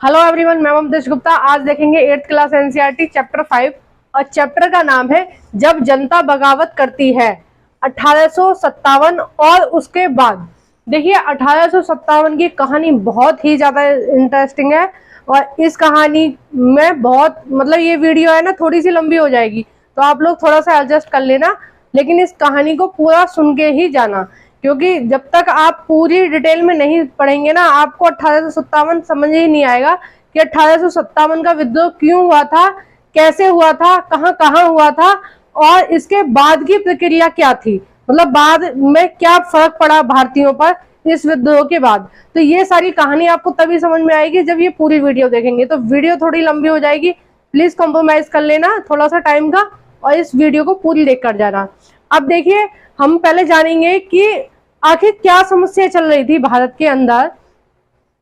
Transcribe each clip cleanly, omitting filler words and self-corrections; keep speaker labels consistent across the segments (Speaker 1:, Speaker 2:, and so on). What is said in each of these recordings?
Speaker 1: Hello everyone, मैं अमदेश गुप्ता। आज देखेंगे 8th क्लास एनसीईआरटी चैप्टर 5 और चैप्टर का नाम है जब जनता बगावत करती है 1857 और उसके बाद। देखिए 1857 की कहानी बहुत ही ज्यादा इंटरेस्टिंग है और इस कहानी में बहुत ये वीडियो है ना थोड़ी सी लंबी हो जाएगी, तो आप लोग थोड़ा सा एडजस्ट कर लेना, लेकिन इस कहानी को पूरा सुन के ही जाना, क्योंकि जब तक आप पूरी डिटेल में नहीं पढ़ेंगे ना आपको 1857 समझ ही नहीं आएगा कि 1857 का विद्रोह क्यों हुआ था, कैसे हुआ था, कहां कहां हुआ था और इसके बाद की प्रक्रिया क्या थी, बाद में क्या फर्क पड़ा भारतीयों पर इस विद्रोह के बाद। तो ये सारी कहानी आपको तभी समझ में आएगी जब ये पूरी वीडियो देखेंगे। तो वीडियो थोड़ी लंबी हो जाएगी, प्लीज कॉम्प्रोमाइज कर लेना थोड़ा सा टाइम का और इस वीडियो को पूरी देख कर जाना। अब देखिए हम पहले जानेंगे कि आखिर क्या समस्या चल रही थी भारत के अंदर,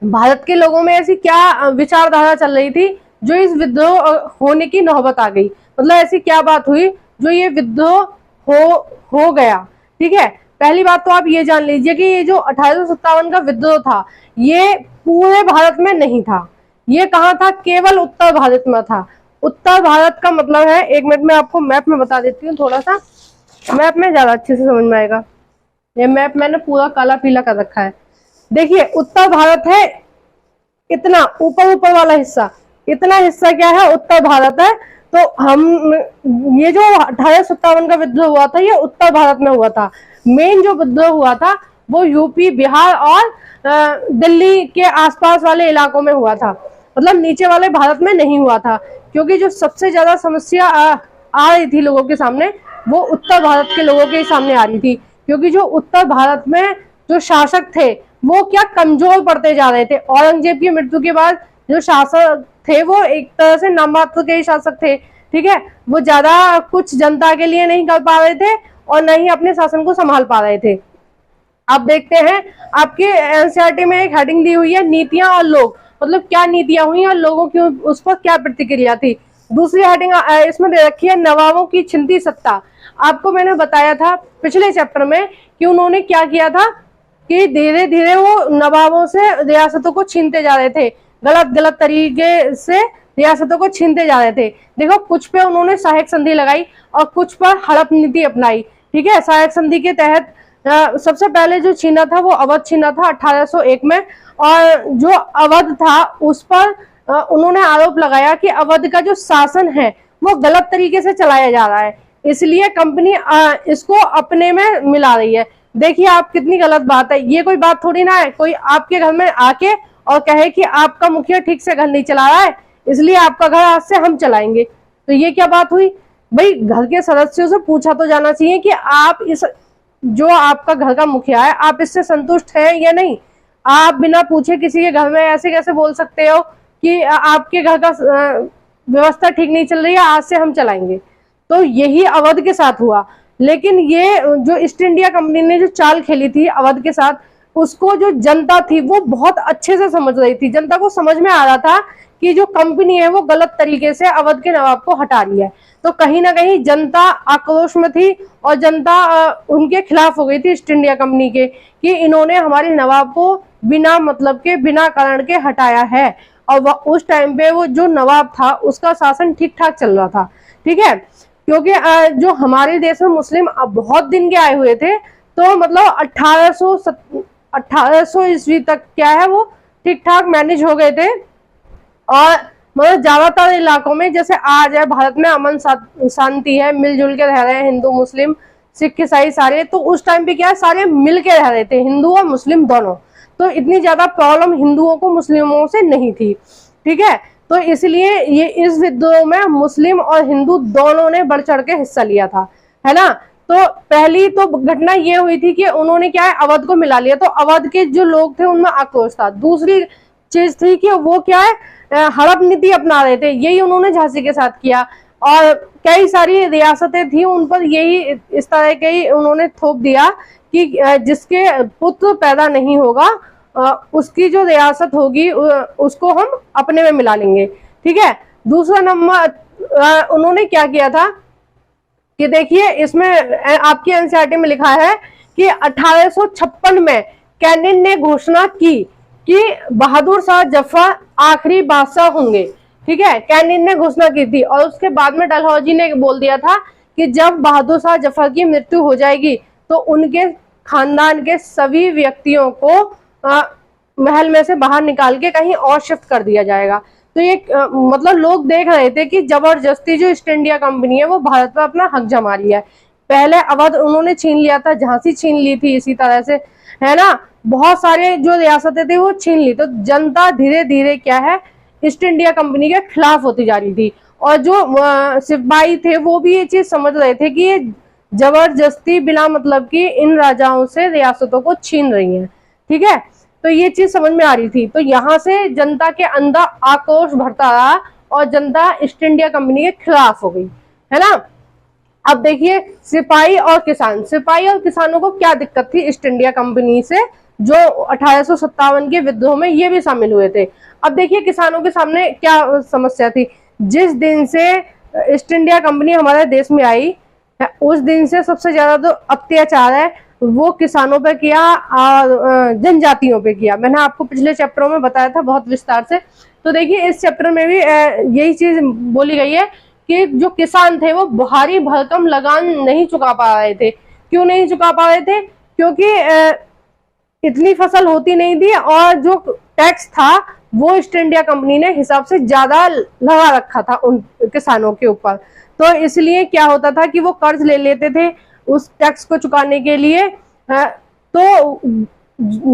Speaker 1: भारत के लोगों में ऐसी क्या विचारधारा चल रही थी जो इस विद्रोह होने की नौबत आ गई। ऐसी क्या बात हुई जो ये विद्रोह हो गया। ठीक है, पहली बात तो आप ये जान लीजिए कि ये जो 1857 का विद्रोह था ये पूरे भारत में नहीं था। ये कहाँ था? केवल उत्तर भारत में था। उत्तर भारत का मतलब है, एक मिनट में आपको मैप में बता देती हूँ, थोड़ा सा मैप में ज्यादा अच्छे से समझ में आएगा। ये मैप मैंने पूरा काला पीला कर रखा है। देखिए उत्तर भारत है, इतना ऊपर वाला हिस्सा, इतना हिस्सा क्या है? उत्तर भारत है। तो हम ये जो 1857 का विद्रोह हुआ था ये उत्तर भारत में हुआ था। मेन जो विद्रोह हुआ था वो यूपी, बिहार और दिल्ली के आसपास वाले इलाकों में हुआ था। नीचे वाले भारत में नहीं हुआ था, क्योंकि जो सबसे ज्यादा समस्या आ रही थी लोगों के सामने वो उत्तर भारत के लोगों के सामने आ रही थी, क्योंकि जो उत्तर भारत में जो शासक थे वो क्या कमजोर पड़ते जा रहे थे। औरंगजेब की मृत्यु के बाद जो शासक थे वो एक तरह से नामात्र के ही शासक थे। ठीक है, वो ज्यादा कुछ जनता के लिए नहीं कर पा रहे थे और न ही अपने शासन को संभाल पा रहे थे। आप देखते हैं आपके एनसीईआरटी में एक हेडिंग दी हुई है नीतियां और लोग, क्या नीतियां हुई और लोगों की उस पर क्या प्रतिक्रिया थी। दूसरी हेडिंग इसमें दे रखी है नवाबों की छिनती सत्ता। आपको मैंने बताया था पिछले चैप्टर में कि उन्होंने क्या किया था कि धीरे धीरे वो नवाबों से रियासतों को छीनते जा रहे थे, गलत तरीके से रियासतों को छीनते जा रहे थे। देखो कुछ पे उन्होंने सहायक संधि लगाई और कुछ पर हड़प नीति अपनाई। ठीक है, सहायक संधि के तहत सबसे पहले जो छीना था वो अवध छीना था 1801 में, और जो अवध था उस पर उन्होंने आरोप लगाया कि अवध का जो शासन है वो गलत तरीके से चलाया जा रहा है, इसलिए कंपनी इसको अपने में मिला रही है। देखिए आप कितनी गलत बात है। ये कोई बात थोड़ी ना है कोई आपके घर में आके और कहे कि आपका मुखिया ठीक से घर नहीं चला रहा है इसलिए आपका घर आज से हम चलाएंगे। तो ये क्या बात हुई भाई? घर के सदस्यों से पूछा तो जाना चाहिए कि आप इस जो आपका घर का मुखिया है आप इससे संतुष्ट हैं या नहीं। आप बिना पूछे किसी के घर में ऐसे कैसे बोल सकते हो कि आपके घर का व्यवस्था ठीक नहीं चल रही है, आज से हम चलाएंगे। तो यही अवध के साथ हुआ। लेकिन ये जो ईस्ट इंडिया कंपनी ने जो चाल खेली थी अवध के साथ, उसको जो जनता थी वो बहुत अच्छे से समझ रही थी। जनता को समझ में आ रहा था कि जो कंपनी है वो गलत तरीके से अवध के नवाब को हटा रही है। तो कहीं ना कहीं जनता आक्रोश में थी और जनता उनके खिलाफ हो गई थी ईस्ट इंडिया कंपनी के, कि इन्होंने हमारे नवाब को बिना मतलब के, बिना कारण के हटाया है। और उस टाइम पे वो जो नवाब था उसका शासन ठीक ठाक चल रहा था। ठीक है, क्योंकि जो हमारे देश में मुस्लिम अब बहुत दिन के आए हुए थे, तो 1800 ईस्वी तक क्या है वो ठीक ठाक मैनेज हो गए थे। और ज्यादातर इलाकों में जैसे आज है भारत में अमन शांति है, मिलजुल के रह रहे हैं हिंदू मुस्लिम सिख ईसाई सारे। तो उस टाइम पे क्या है सारे मिल के रह रहे थे, हिंदू और मुस्लिम दोनों। तो इतनी ज्यादा प्रॉब्लम हिंदुओं को मुस्लिमों से नहीं थी। ठीक है, तो इसलिए ये इस विद्रोह में मुस्लिम और हिंदू दोनों ने बढ़ चढ़ के हिस्सा लिया था, है ना। तो पहली तो घटना ये हुई थी कि उन्होंने क्या है अवध को मिला लिया, तो अवध के जो लोग थे उनमें आक्रोश था। दूसरी चीज थी कि वो क्या है हड़प नीति अपना रहे थे, यही उन्होंने झांसी के साथ किया। और कई सारी रियासतें थी उन पर यही इस तरह के ही उन्होंने थोप दिया कि जिसके पुत्र पैदा नहीं होगा उसकी जो रियासत होगी उसको हम अपने में मिला लेंगे। ठीक है, दूसरा नंबर उन्होंने क्या किया था कि देखिए इसमें आपकी एनसीईआरटी में लिखा है कि 1856 में कैनिंग ने घोषणा की कि बहादुर शाह जफर आखिरी बादशाह होंगे। ठीक है, कैनिंग ने घोषणा की थी और उसके बाद में डलहौजी ने बोल दिया था कि जब बहादुर शाह जफर की मृत्यु हो जाएगी तो उनके खानदान के सभी व्यक्तियों को महल में से बाहर निकाल के कहीं और शिफ्ट कर दिया जाएगा। तो ये मतलब लोग देख रहे थे कि जबरदस्ती जो ईस्ट इंडिया कंपनी है वो भारत पर अपना हक जमा रही है। पहले अवध उन्होंने छीन लिया था, झांसी छीन ली थी, इसी तरह से है ना, बहुत सारे जो रियासतें थी वो छीन ली। तो जनता धीरे धीरे क्या है, ईस्ट इंडिया कंपनी के खिलाफ होती जा रही थी। और जो सिपाही थे वो भी ये चीज समझ रहे थे कि ये जबरदस्ती बिना मतलब की इन राजाओं से रियासतों को छीन रही हैं। ठीक है, तो ये चीज समझ में आ रही थी। तो यहाँ से जनता के अंदर आक्रोश बढ़ता रहा और जनता ईस्ट इंडिया कंपनी के खिलाफ हो गई, है ना। अब देखिए सिपाही और किसान, सिपाही और किसानों को क्या दिक्कत थी ईस्ट इंडिया कंपनी से, जो 1857 के विद्रोह में ये भी शामिल हुए थे। अब देखिए किसानों के सामने क्या समस्या थी। जिस दिन से ईस्ट इंडिया कंपनी हमारे देश में आई उस दिन से सबसे ज्यादा जो अत्याचार है वो किसानों पे किया और जनजातियों पे किया। मैंने आपको पिछले चैप्टरों में बताया था बहुत विस्तार से। तो देखिए इस चैप्टर में भी यही चीज बोली गई है कि जो किसान थे वो भारी भरकम लगान नहीं चुका पा रहे थे। क्यों नहीं चुका पा रहे थे? क्योंकि इतनी फसल होती नहीं थी और जो टैक्स था वो ईस्ट इंडिया कंपनी ने हिसाब से ज्यादा लगा रखा था उन किसानों के ऊपर। तो इसलिए क्या होता था कि वो कर्ज ले लेते थे उस टैक्स को चुकाने के लिए। तो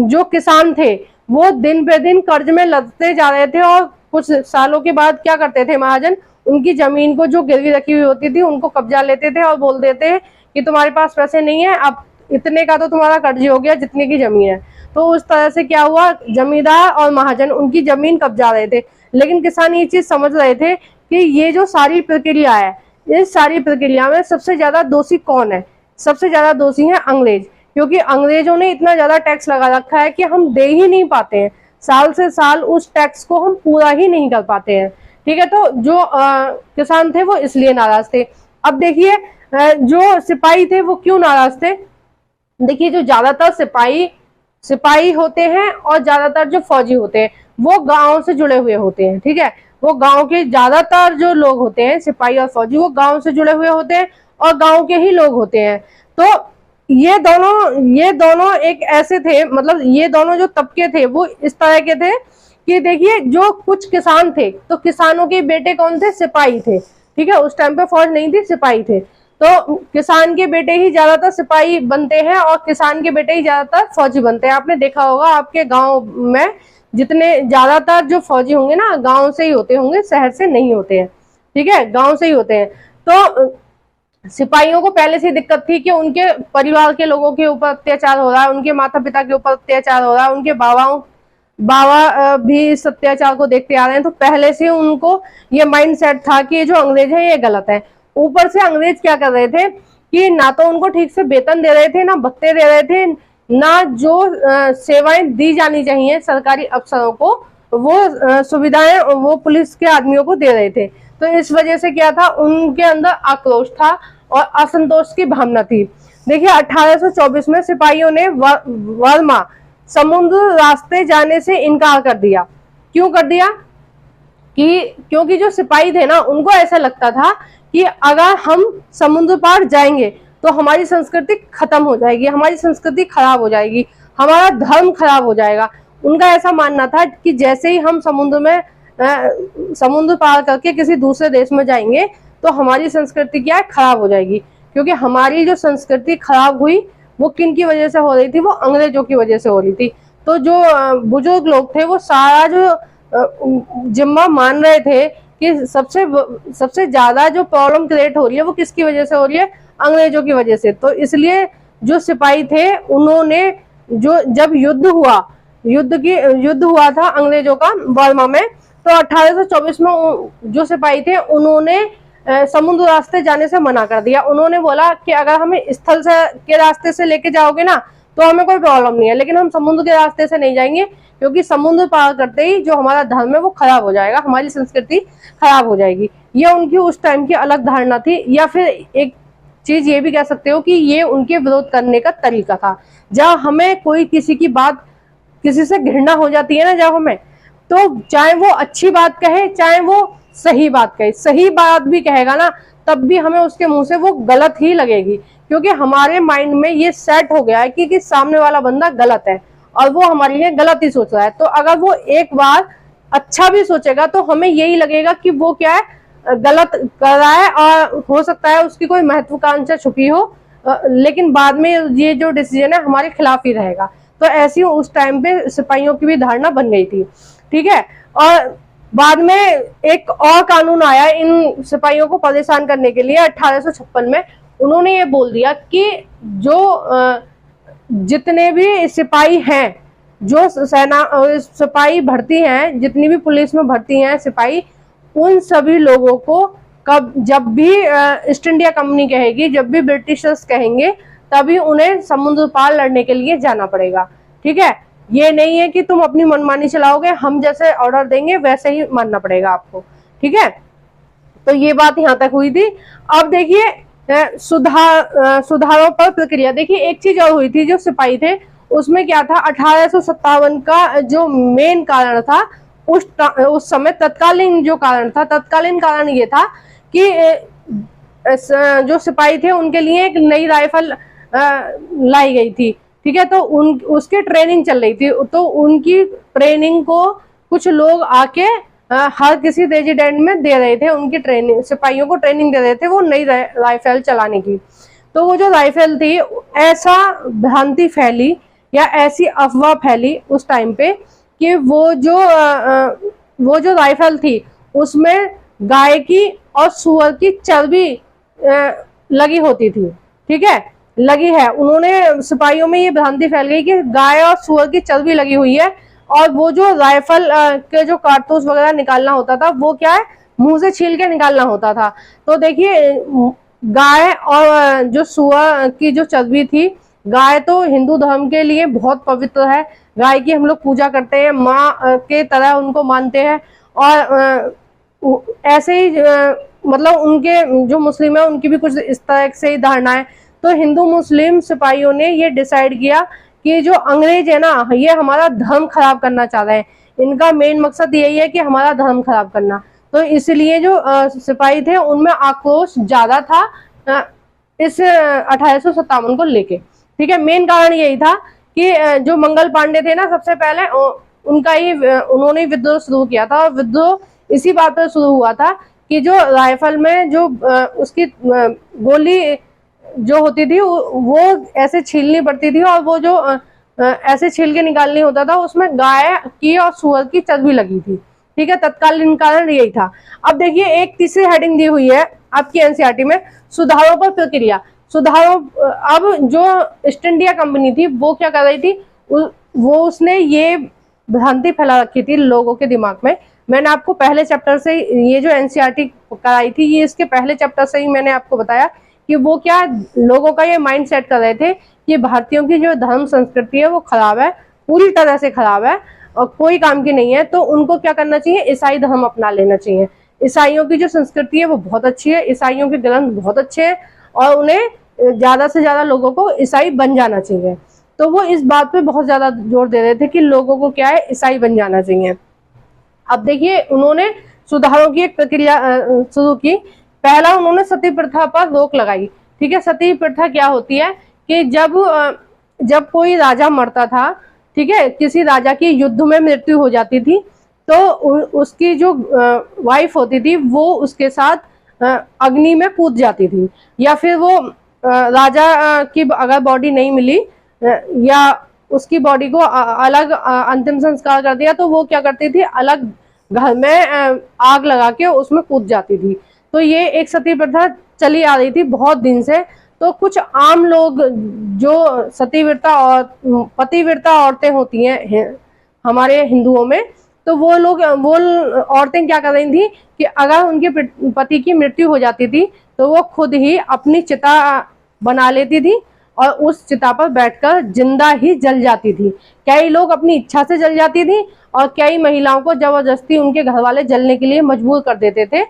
Speaker 1: जो किसान थे वो दिन पे दिन कर्ज में लदते जा रहे थे और कुछ सालों के बाद क्या करते थे महाजन, उनकी जमीन को जो गिरवी रखी हुई होती थी उनको कब्जा लेते थे और बोल देते कि तुम्हारे पास पैसे नहीं है, अब इतने का तो तुम्हारा कर्ज हो गया जितने की जमीन है। तो उस तरह से क्या हुआ, जमींदार और महाजन उनकी जमीन कब्जा रहे थे। लेकिन किसान ये चीज समझ रहे थे कि ये जो सारी प्रक्रिया है, इस सारी प्रक्रिया में सबसे ज्यादा दोषी कौन है? सबसे ज्यादा दोषी है अंग्रेज, क्योंकि अंग्रेजों ने इतना ज्यादा टैक्स लगा रखा है कि हम दे ही नहीं पाते हैं, साल से साल उस टैक्स को हम पूरा ही नहीं कर पाते हैं। ठीक है, तो जो किसान थे वो इसलिए नाराज थे। अब देखिए जो सिपाही थे वो क्यों नाराज थे। देखिए जो ज्यादातर सिपाही होते हैं और ज्यादातर जो फौजी होते हैं वो गांव से जुड़े हुए होते हैं। ठीक है, वो गांव के ज्यादातर जो लोग होते हैं सिपाही और फौजी वो गांव से जुड़े हुए होते हैं और गांव के ही लोग होते हैं। तो ये दोनों एक ऐसे थे, मतलब ये दोनों जो तबके थे वो इस तरह के थे कि देखिए जो कुछ किसान थे तो किसानों के बेटे कौन थे? सिपाही थे। ठीक है, उस टाइम पे फौज नहीं थी, सिपाही थे। तो किसान के बेटे ही ज्यादातर सिपाही बनते हैं और किसान के बेटे ही ज्यादातर फौजी बनते हैं। आपने देखा होगा आपके गांव में जितने ज्यादातर जो फौजी होंगे ना गांव से ही होते होंगे, शहर से नहीं होते हैं। ठीक है, गांव से ही होते हैं। तो सिपाहियों को पहले से दिक्कत थी कि उनके परिवार के लोगों के ऊपर अत्याचार हो रहा है, उनके माता पिता के ऊपर अत्याचार हो रहा है, उनके बाबा भी इस अत्याचार को देखते आ रहे हैं। तो पहले से उनको ये माइंडसेट था कि जो अंग्रेज है ये गलत है। ऊपर से अंग्रेज क्या कर रहे थे कि ना तो उनको ठीक से वेतन दे रहे थे, ना भत्ते दे रहे थे, ना जो सेवाएं दी जानी चाहिए सरकारी अफसरों को वो सुविधाएं वो पुलिस के आदमियों को दे रहे थे। तो इस वजह से क्या था, उनके अंदर आक्रोश था और असंतोष की भावना थी। देखिए 1824 में सिपाहियों ने वर्मा समुद्र रास्ते जाने से इनकार कर दिया। क्यों कर दिया? क्योंकि जो सिपाही थे ना उनको ऐसा लगता था कि अगर हम समुद्र पार जाएंगे तो हमारी संस्कृति खत्म हो जाएगी, हमारी संस्कृति खराब हो जाएगी, हमारा धर्म खराब हो जाएगा। उनका ऐसा मानना था कि जैसे ही हम समुद्र पार करके किसी दूसरे देश में जाएंगे तो हमारी संस्कृति क्या है, खराब हो जाएगी। क्योंकि हमारी जो संस्कृति खराब हुई वो किन की वजह से हो रही थी? वो अंग्रेजों की वजह से हो रही थी। तो जो बुजुर्ग लोग थे वो सारा जो जिम्मा मान रहे थे कि सबसे ज्यादा जो प्रॉब्लम क्रिएट हो रही है वो किसकी वजह से हो रही है? अंग्रेजों की वजह से। तो इसलिए जो सिपाही थे उन्होंने जब युद्ध हुआ था अंग्रेजों का बर्मा में, तो 1824 में जो सिपाही थे उन्होंने समुद्र रास्ते जाने से मना कर दिया। उन्होंने बोला कि अगर हमें स्थल से के रास्ते से लेके जाओगे ना तो हमें कोई प्रॉब्लम नहीं है, लेकिन हम समुद्र के रास्ते से नहीं जाएंगे, क्योंकि समुद्र पार करते ही जो हमारा धर्म है वो खराब हो जाएगा, हमारी संस्कृति खराब हो जाएगी। ये उनकी उस टाइम की अलग धारणा थी। या फिर एक चीज ये भी कह सकते हो कि ये उनके विरोध करने का तरीका था। जब हमें कोई किसी की बात किसी से घृणा हो जाती है ना जब हमें, तो चाहे वो अच्छी बात कहे चाहे वो सही बात कहे, सही बात भी कहेगा ना तब भी हमें उसके मुंह से वो गलत ही लगेगी, क्योंकि हमारे माइंड में ये सेट हो गया है कि सामने वाला बंदा गलत है और वो हमारे लिए गलत ही सोच रहा है। तो अगर वो एक बार अच्छा भी सोचेगा तो हमें यही लगेगा कि वो क्या है, गलत कर रहा है, और हो सकता है उसकी कोई महत्वाकांक्षा छुपी हो, लेकिन बाद में ये जो डिसीजन है हमारे खिलाफ ही रहेगा। तो ऐसी उस टाइम पे सिपाहियों की भी धारणा बन गई थी, ठीक है। और बाद में एक और कानून आया इन सिपाहियों को परेशान करने के लिए 1856 में। उन्होंने ये बोल दिया कि जो जितने भी सिपाही हैं, जो सेना सिपाही भर्ती हैं, जितनी भी पुलिस में भर्ती हैं सिपाही, उन सभी लोगों को जब भी ईस्ट इंडिया कंपनी कहेगी, जब भी ब्रिटिशर्स कहेंगे, तभी उन्हें समुद्र पार लड़ने के लिए जाना पड़ेगा, ठीक है। ये नहीं है कि तुम अपनी मनमानी चलाओगे, हम जैसे ऑर्डर देंगे वैसे ही मानना पड़ेगा आपको, ठीक है। तो ये बात यहाँ तक हुई थी। अब देखिए सुधारों पर प्रक्रिया। देखिए एक चीज और हुई थी, जो सिपाही थे उसमें क्या था, 1857 का जो मेन कारण था उस समय, तत्कालीन जो कारण था, तत्कालीन कारण ये था कि जो सिपाही थे उनके लिए एक नई राइफल लाई गई थी, ठीक है। तो उसकी ट्रेनिंग चल रही थी, तो उनकी ट्रेनिंग को कुछ लोग आके हर किसी रेजिडेंट में दे रहे थे, उनकी ट्रेनिंग, सिपाहियों को ट्रेनिंग दे रहे थे वो नई राइफल चलाने की। तो वो जो राइफल थी, ऐसा भ्रांति फैली या ऐसी अफवाह फैली उस टाइम पे कि वो जो राइफल थी उसमें गाय की और सुअर की चर्बी लगी होती थी, ठीक है, लगी है। उन्होंने सिपाहियों में ये भ्रांति फैल गई कि गाय और सुअर की चर्बी लगी हुई है, और वो जो राइफल के जो कारतूस वगैरह निकालना होता था वो क्या है, मुंह से छील के निकालना होता था। तो देखिए गाय और जो सुअर की जो चर्बी थी, गाय तो हिंदू धर्म के लिए बहुत पवित्र है, गाय की हम लोग पूजा करते हैं, माँ के तरह उनको मानते हैं। और ऐसे ही मतलब उनके जो मुस्लिम है उनकी भी कुछ इस तरह से ही धारणा है। तो हिंदू मुस्लिम सिपाहियों ने ये डिसाइड किया कि जो अंग्रेज है ना, ये हमारा धर्म खराब करना चाह रहे हैं, इनका मेन मकसद यही है कि हमारा धर्म खराब करना। तो इसलिए जो सिपाही थे उनमें आक्रोश ज्यादा था इस 1857 को लेके, ठीक है। मेन कारण यही था कि जो मंगल पांडे थे ना, सबसे पहले उन्होंने विद्रोह शुरू किया था, और विद्रोह इसी बात पर शुरू हुआ था कि जो राइफल में जो उसकी गोली जो होती थी वो ऐसे छीलनी पड़ती थी, और वो जो ऐसे छील के निकालनी होता था उसमें गाय की और सुअर की चर्बी लगी थी, ठीक है। तत्कालीन कारण यही था। अब देखिए एक तीसरी हेडिंग दी हुई है आपकी एनसीईआरटी में, सुधारों पर प्रक्रिया। सुधारों, अब जो ईस्ट इंडिया कंपनी थी वो क्या कर रही थी, उसने ये भ्रांति फैला रखी थी लोगों के दिमाग में। मैंने आपको पहले चैप्टर से, ये जो एनसीईआरटी कराई थी ये इसके पहले चैप्टर से ही मैंने आपको बताया कि वो क्या लोगों का ये माइंड सेट कर रहे थे कि भारतीयों की जो धर्म संस्कृति है वो खराब है, पूरी तरह से खराब है और कोई काम की नहीं है। तो उनको क्या करना चाहिए, ईसाई धर्म अपना लेना चाहिए। ईसाइयों की जो संस्कृति है वो बहुत अच्छी है, ईसाइयों के ग्रंथ बहुत अच्छे हैं, और उन्हें ज्यादा से ज्यादा लोगों को ईसाई बन जाना चाहिए। तो वो इस बात पे बहुत ज्यादा जोर दे रहे थे कि लोगों को क्या है, ईसाई बन जाना चाहिए। अब देखिए उन्होंने सुधारों की एक प्रक्रिया शुरू की। पहला उन्होंने सती प्रथा पर रोक लगाई, ठीक है। सती प्रथा क्या होती है कि जब कोई राजा मरता था, ठीक है, किसी राजा की युद्ध में मृत्यु हो जाती थी, तो उसकी जो वाइफ होती थी वो उसके साथ अग्नि में कूद जाती थी, या फिर वो राजा की अगर बॉडी नहीं मिली या उसकी बॉडी को अलग अंतिम संस्कार कर दिया, तो वो क्या करती थी, अलग घर में आग लगा के उसमें कूद जाती थी। तो ये एक सती प्रथा चली आ रही थी बहुत दिन से। तो कुछ आम लोग जो सतीव्रता और पतिव्रता औरतें होती हैं हमारे हिंदुओं में, तो वो औरतें क्या कर रही थी कि अगर उनके पति की मृत्यु हो जाती थी तो वो खुद ही अपनी चिता बना लेती थी और उस चिता पर बैठकर जिंदा ही जल जाती थी। कई लोग अपनी इच्छा से जल जाती थी और कई महिलाओं को जबरदस्ती उनके घर वाले जलने के लिए मजबूर कर देते थे,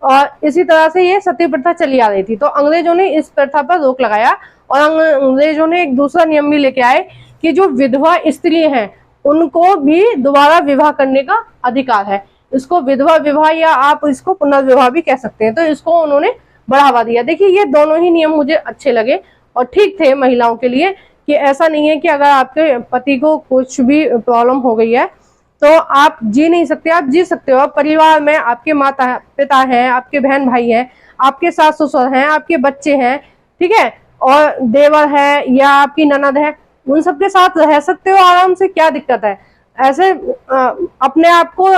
Speaker 1: और इसी तरह से ये सती प्रथा चली आ रही थी। तो अंग्रेजों ने इस प्रथा पर रोक लगाया और अंग्रेजों ने एक दूसरा नियम भी लेके आए कि जो विधवा स्त्री हैं उनको भी दोबारा विवाह करने का अधिकार है। इसको विधवा विवाह या आप इसको पुनर्विवाह भी कह सकते हैं। तो इसको उन्होंने बढ़ावा दिया। देखिए ये दोनों ही नियम मुझे अच्छे लगे और ठीक थे महिलाओं के लिए, कि ऐसा नहीं है कि अगर आपके पति को कुछ भी प्रॉब्लम हो गई है तो आप जी नहीं सकते, आप जी सकते हो। परिवार में आपके माता पिता हैं, आपके बहन भाई हैं, आपके सास ससुर हैं, आपके बच्चे हैं, ठीक है, और देवर है या आपकी ननद है, उन सबके साथ रह सकते हो आराम से, क्या दिक्कत है। ऐसे अपने आप को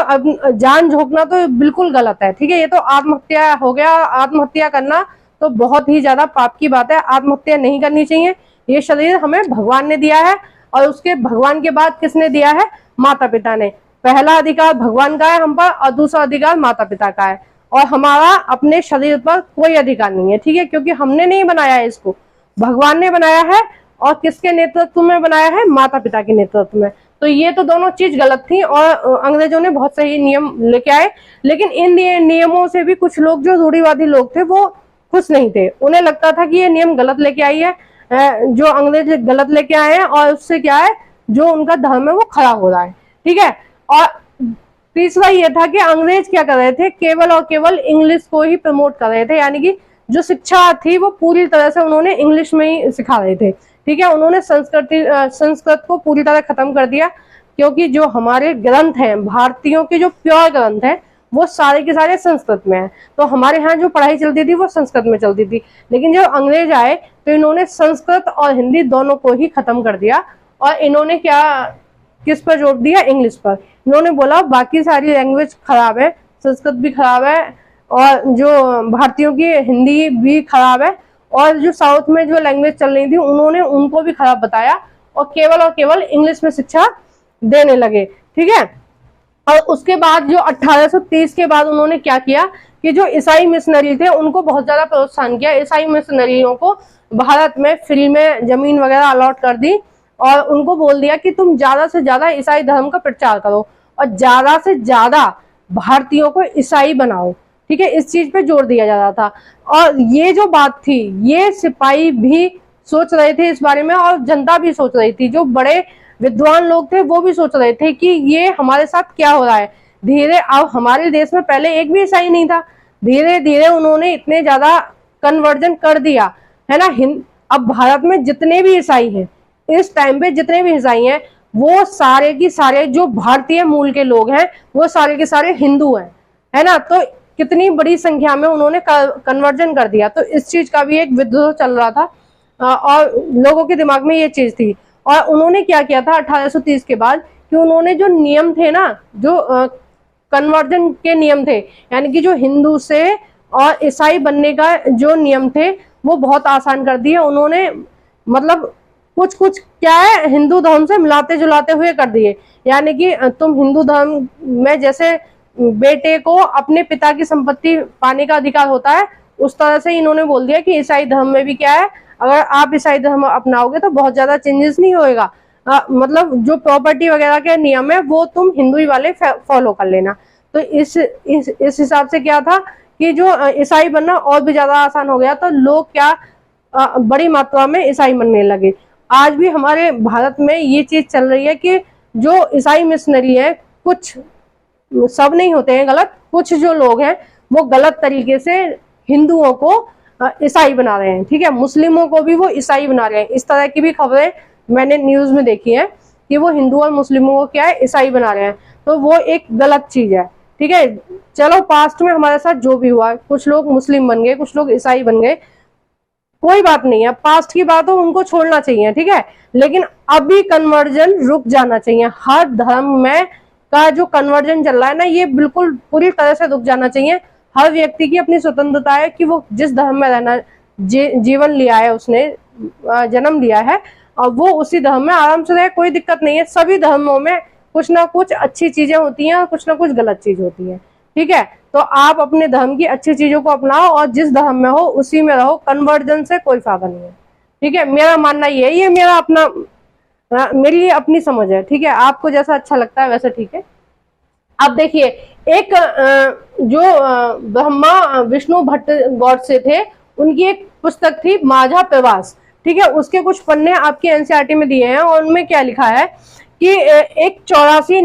Speaker 1: जान झोंकना तो बिल्कुल गलत है, ठीक है। ये तो आत्महत्या हो गया। आत्महत्या करना तो बहुत ही ज्यादा पाप की बात है। आत्महत्या नहीं करनी चाहिए। ये शरीर हमें भगवान ने दिया है और उसके भगवान के बाद किसने दिया है? माता पिता ने। पहला अधिकार भगवान का है हम पर और दूसरा अधिकार माता पिता का है, और हमारा अपने शरीर पर कोई अधिकार नहीं है, ठीक है, क्योंकि हमने नहीं बनाया है इसको, भगवान ने बनाया है। और किसके नेतृत्व में बनाया है? माता पिता के नेतृत्व में। तो ये तो दोनों चीज गलत थी और अंग्रेजों ने बहुत सही नियम लेके आए। लेकिन इन नियमों से भी कुछ लोग, जो रूढ़िवादी लोग थे, वो खुश नहीं थे। उन्हें लगता था कि ये नियम गलत लेके आई है, जो अंग्रेज गलत लेके आए हैं, और उससे क्या है, जो उनका धर्म है वो खराब हो रहा है, ठीक है। और तीसरा ये था कि अंग्रेज क्या कर रहे थे? केवल और केवल इंग्लिश को ही प्रमोट कर रहे थे, यानी कि जो शिक्षा थी वो पूरी तरह से उन्होंने इंग्लिश में ही सिखा रहे थे, ठीक है। उन्होंने संस्कृत को पूरी तरह खत्म कर दिया, क्योंकि जो हमारे ग्रंथ हैं, भारतीयों के जो प्योर ग्रंथ हैं, वो सारे के सारे संस्कृत में है। तो हमारे यहाँ जो पढ़ाई चलती थी वो संस्कृत में चलती थी। लेकिन जब अंग्रेज आए तो इन्होंने संस्कृत और हिंदी दोनों को ही खत्म कर दिया, और इन्होंने क्या, किस पर जोर दिया? इंग्लिश पर। इन्होंने बोला बाकी सारी लैंग्वेज खराब है, संस्कृत भी खराब है, और जो भारतीयों की हिंदी भी खराब है, और जो साउथ में जो लैंग्वेज चल रही थी उन्होंने उनको भी खराब बताया, और केवल इंग्लिश में शिक्षा देने लगे, ठीक है। और उसके बाद जो 1830 के बाद उन्होंने क्या किया कि जो ईसाई मिशनरी थे उनको बहुत ज्यादा प्रोत्साहन किया। ईसाई मिशनरियों को भारत में फ्री में जमीन वगैरह अलॉट कर दी, और उनको बोल दिया कि तुम ज्यादा से ज्यादा ईसाई धर्म का प्रचार करो और ज्यादा से ज्यादा भारतीयों को ईसाई बनाओ, ठीक है। इस चीज पे जोर दिया जा रहा था। और ये जो बात थी, ये सिपाही भी सोच रहे थे इस बारे में, और जनता भी सोच रही थी। जो बड़े विद्वान लोग थे वो भी सोच रहे थे कि ये हमारे साथ क्या हो रहा है। धीरे, अब हमारे देश में पहले एक भी ईसाई नहीं था, धीरे धीरे उन्होंने इतने ज्यादा कन्वर्जन कर दिया है ना। अब भारत में जितने भी ईसाई हैं, इस टाइम पे जितने भी ईसाई हैं, वो सारे की सारे जो भारतीय मूल के लोग हैं, वो सारे के सारे हिंदू हैं, है ना। तो कितनी बड़ी संख्या में उन्होंने कन्वर्जन कर दिया। तो इस चीज का भी एक विद्रोह चल रहा था, और लोगों के दिमाग में ये चीज थी। और उन्होंने क्या किया था 1830 के बाद, कि उन्होंने जो नियम थे ना, जो कन्वर्जन के नियम थे, यानी कि जो हिंदू से और ईसाई बनने का जो नियम थे, वो बहुत आसान कर दिए उन्होंने। मतलब कुछ कुछ क्या है, हिंदू धर्म से मिलाते जुलाते हुए कर दिए। यानी कि तुम हिंदू धर्म में जैसे बेटे को अपने पिता की संपत्ति पाने का अधिकार होता है, उस तरह से इन्होंने बोल दिया कि ईसाई धर्म में भी क्या है, अगर आप ईसाई धर्म अपनाओगे तो बहुत ज्यादा चेंजेस नहीं होएगा। मतलब जो प्रॉपर्टी वगैरह के नियम है वो तुम हिंदू वाले फॉलो कर लेना। तो इस हिसाब से क्या था कि जो ईसाई बनना और भी ज्यादा आसान हो गया। तो लोग क्या बड़ी मात्रा में ईसाई बनने लगे। आज भी हमारे भारत में ये चीज चल रही है कि जो ईसाई मिशनरी है, कुछ, सब नहीं होते हैं गलत, कुछ जो लोग हैं वो गलत तरीके से हिंदुओं को ईसाई बना रहे हैं, ठीक है। मुस्लिमों को भी वो ईसाई बना रहे हैं। इस तरह की भी खबरें मैंने न्यूज में देखी है कि वो हिंदू और मुस्लिमों को क्या है, ईसाई बना रहे हैं। तो वो एक गलत चीज है, ठीक है। चलो पास्ट में हमारे साथ जो भी हुआ, कुछ लोग मुस्लिम बन गए, कुछ लोग ईसाई बन गए, कोई बात नहीं है, पास्ट की बात हो उनको छोड़ना चाहिए, ठीक है। लेकिन अभी कन्वर्जन रुक जाना चाहिए। हर धर्म में का जो कन्वर्जन चल रहा है ना, ये बिल्कुल पूरी तरह से रुक जाना चाहिए। हर व्यक्ति की अपनी स्वतंत्रता है कि वो जिस धर्म में रहना, जीवन लिया है, उसने जन्म लिया है, और वो उसी धर्म में आराम से रहे, कोई दिक्कत नहीं है। सभी धर्मों में कुछ ना कुछ अच्छी चीजें होती हैं और कुछ ना कुछ गलत चीज होती है, ठीक है। तो आप अपने धर्म की अच्छी चीजों को अपनाओ और जिस धर्म में हो उसी में रहो। कन्वर्जन से कोई फायदा नहीं है, ठीक है। मेरा मानना ये मेरा अपना, मेरी अपनी समझ है, ठीक है। आपको जैसा अच्छा लगता है वैसा ठीक है। अब देखिए, एक जो ब्रह्मा विष्णु भट्ट गॉडसे थे, उनकी एक पुस्तक थी माझा प्रवास, ठीक है। उसके कुछ पन्ने आपके एनसीईआरटी में दिए हैं और उनमें क्या लिखा है कि एक 84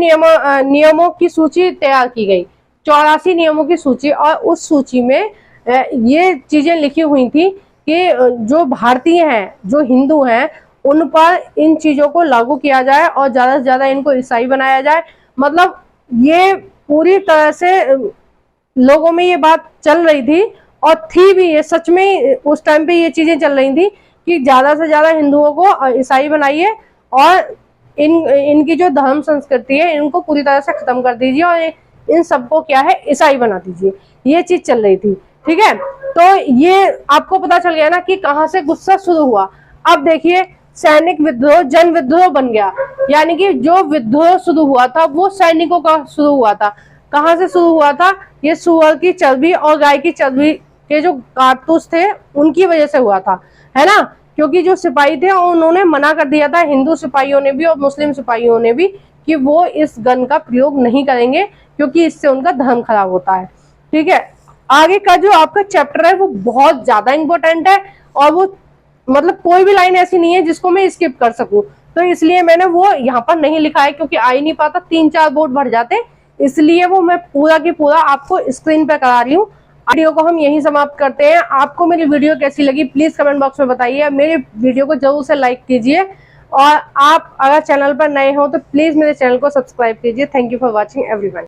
Speaker 1: नियमों की सूची तैयार की गई, 84 नियमों की सूची, और उस सूची में ये चीजें लिखी हुई थी कि जो भारतीय हैं, जो हिंदू हैं, उन पर इन चीजों को लागू किया जाए और ज्यादा से ज्यादा इनको ईसाई बनाया जाए। मतलब ये पूरी तरह से लोगों में ये बात चल रही थी, और थी भी, ये सच में उस टाइम पे ये चीजें चल रही थी कि ज्यादा से ज्यादा हिंदुओं को ईसाई बनाइए और इनकी जो धर्म संस्कृति है इनको पूरी तरह से खत्म कर दीजिए और इन सबको क्या है ईसाई बना दीजिए। ये चीज चल रही थी, ठीक है। तो ये आपको पता चल गया ना कि कहां से गुस्सा शुरू हुआ। अब देखिए सैनिक विद्रोह जन विद्रोह बन गया, यानी कि जो विद्रोह शुरू हुआ था वो सैनिकों का शुरू हुआ था। कहां से शुरू हुआ था? ये सुअर की चर्बी और गाय की चर्बी के जो कारतूस थे उनकी वजह से हुआ था, है ना। क्योंकि जो सिपाही थे उन्होंने मना कर दिया था, हिंदू सिपाहियों ने भी और मुस्लिम सिपाहियों ने भी, कि वो इस गन का प्रयोग नहीं करेंगे क्योंकि इससे उनका धर्म खराब होता है, ठीक है। आगे का जो आपका चैप्टर है वो बहुत ज्यादा इंपॉर्टेंट है, और वो मतलब कोई भी लाइन ऐसी नहीं है जिसको मैं स्किप कर सकूं, तो इसलिए मैंने वो यहाँ पर नहीं लिखा है, क्योंकि आ ही नहीं पाता, 3-4 बोर्ड भर जाते, इसलिए वो मैं पूरा की पूरा आपको स्क्रीन पे करा रही हूँ। वीडियो को हम यहीं समाप्त करते हैं। आपको मेरी वीडियो कैसी लगी प्लीज कमेंट बॉक्स में बताइए। मेरे वीडियो को जरूर से लाइक कीजिए, और आप अगर चैनल पर नए हो तो प्लीज मेरे चैनल को सब्सक्राइब कीजिए। Thank you for watching everyone.